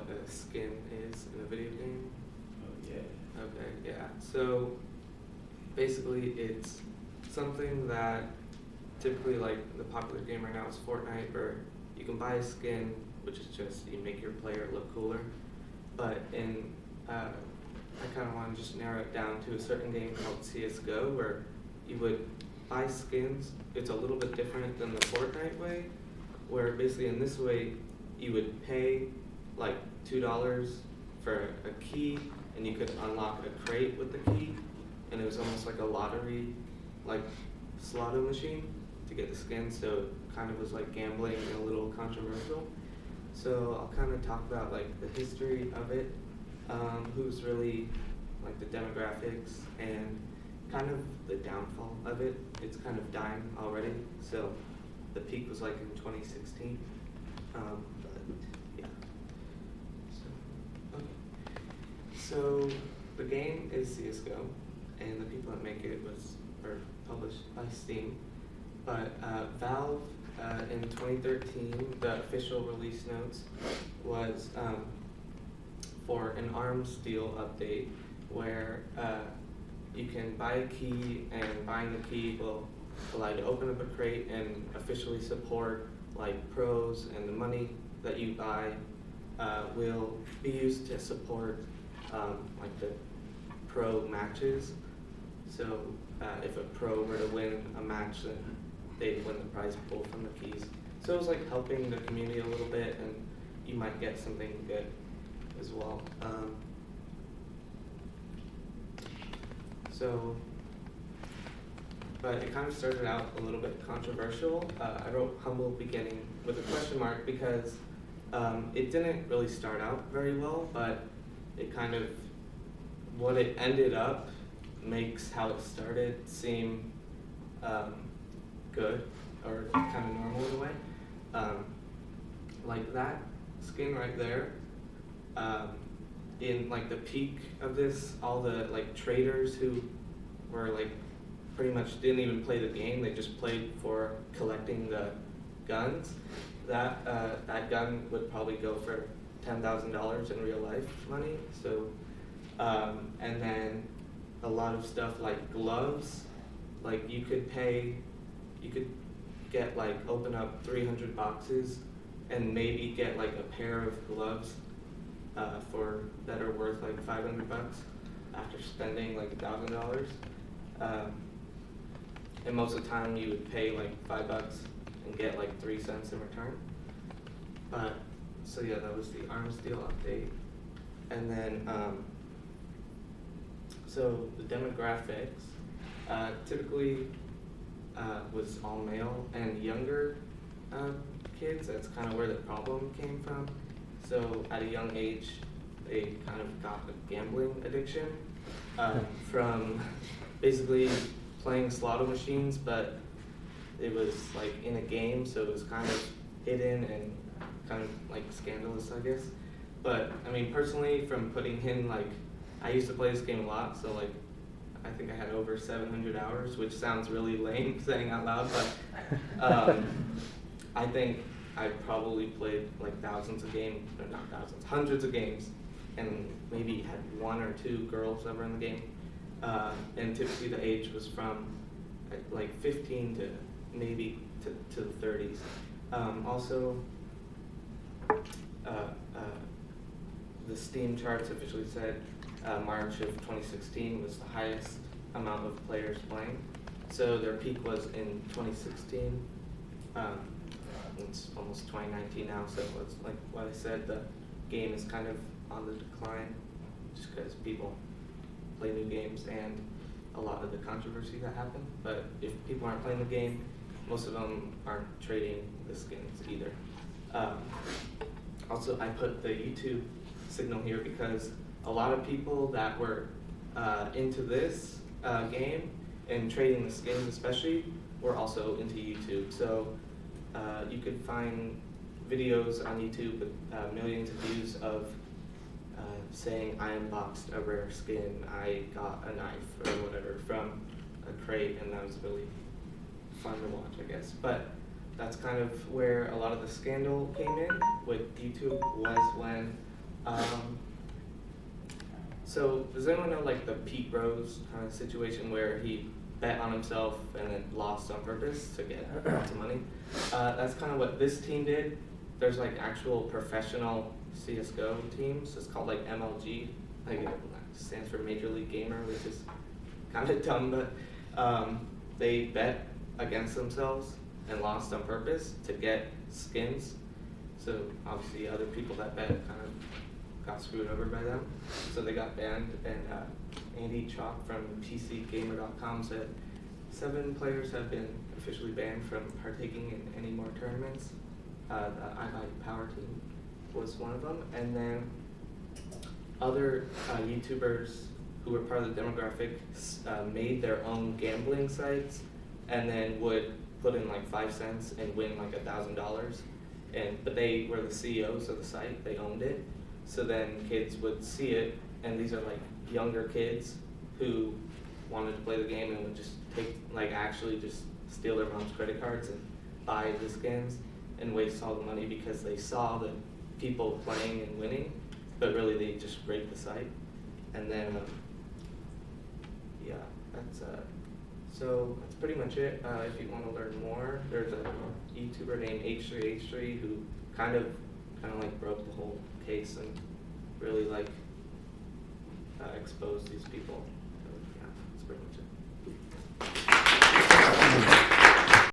what a skin is in a video game? Oh, yeah. Okay, yeah. So basically it's something that typically, like, the popular game right now is Fortnite, where you can buy a skin, which is just you make your player look cooler. But I kind of want to just narrow it down to a certain game called CS:GO, where you would buy skins. It's a little bit different than the Fortnite way, where basically in this way you would pay like $2 for a key, and you could unlock a crate with the key, and it was almost like a lottery, like slot machine to get the skin. So it kind of was like gambling and a little controversial. So I'll kind of talk about like the history of it, who's really like the demographics, and kind of the downfall of it. It's kind of dying already. So the peak was like in 2016. But yeah. So, okay. So the game is CS:GO, and the people that make it are published by Steam. But Valve in 2013, the official release notes was for an ARMS deal update, where you can buy a key, and buying the key will allow you to open up a crate and officially support like pros, and the money that you buy will be used to support like the pro matches. So if a pro were to win a match, then they'd win the prize pool from the keys. So it was like helping the community a little bit, and you might get something good as well. But it kind of started out a little bit controversial. I wrote humble beginning with a question mark because it didn't really start out very well, but it kind of, what it ended up makes how it started seem good, or kind of normal in a way. Like that skin right there, in like the peak of this, all the like traders who were like pretty much didn't even play the game, they just played for collecting the guns. That gun would probably go for $10,000 in real life money. So and then a lot of stuff like gloves, like you could get like, open up 300 boxes and maybe get like a pair of gloves that are worth like $500 after spending like $1,000. And most of the time you would pay like $5 and get like 3 cents in return. But so yeah, that was the ARMS deal update. And then so the demographics typically was all male and younger kids. That's kind of where the problem came from. So at a young age, they kind of got a gambling addiction from basically playing slot machines, but it was like in a game, so it was kind of hidden and kind of like scandalous, I guess. But I mean, personally, from putting in like, I used to play this game a lot, so like I think I had over 700 hours, which sounds really lame saying out loud, but I think I probably played like thousands of games, or not thousands, hundreds of games, and maybe had 1 or 2 girls that were in the game. And typically the age was from like 15 to maybe to the 30s. Also, the Steam charts officially said March of 2016 was the highest amount of players playing. So their peak was in 2016. It's almost 2019 now, so it's like what I said, the game is kind of on the decline just because people play new games and a lot of the controversy that happened. But if people aren't playing the game, most of them aren't trading the skins either. Also, I put the YouTube signal here because a lot of people that were into this game and trading the skins especially were also into YouTube. So you could find videos on YouTube with millions of views of saying I unboxed a rare skin, I got a knife or whatever from a crate, and that was really fun to watch, I guess. But that's kind of where a lot of the scandal came in with YouTube, was when Um, so does anyone know like the Pete Rose kind of situation where he bet on himself and then lost on purpose to get lots of money? That's kind of what this team did. There's like actual professional CS:GO teams. It's called like MLG. Like it stands for Major League Gamer, which is kind of dumb, but they bet against themselves and lost on purpose to get skins. So obviously other people that bet kind of got screwed over by them, so they got banned. And Andy Chalk from PCGamer.com said 7 players have been officially banned from partaking in any more tournaments. The iBuyPower Power team was one of them, and then other YouTubers who were part of the demographic made their own gambling sites, and then would put in like 5 cents and win like $1,000. But they were the CEOs of the site; they owned it. So then kids would see it, and these are like younger kids who wanted to play the game and would just actually just steal their mom's credit cards and buy the skins and waste all the money because they saw the people playing and winning, but really they just raped the site. And then, yeah, so that's pretty much it. If you want to learn more, there's a YouTuber named H3H3 who kind of like broke the whole case and really like exposed these people. So yeah, that's pretty much it.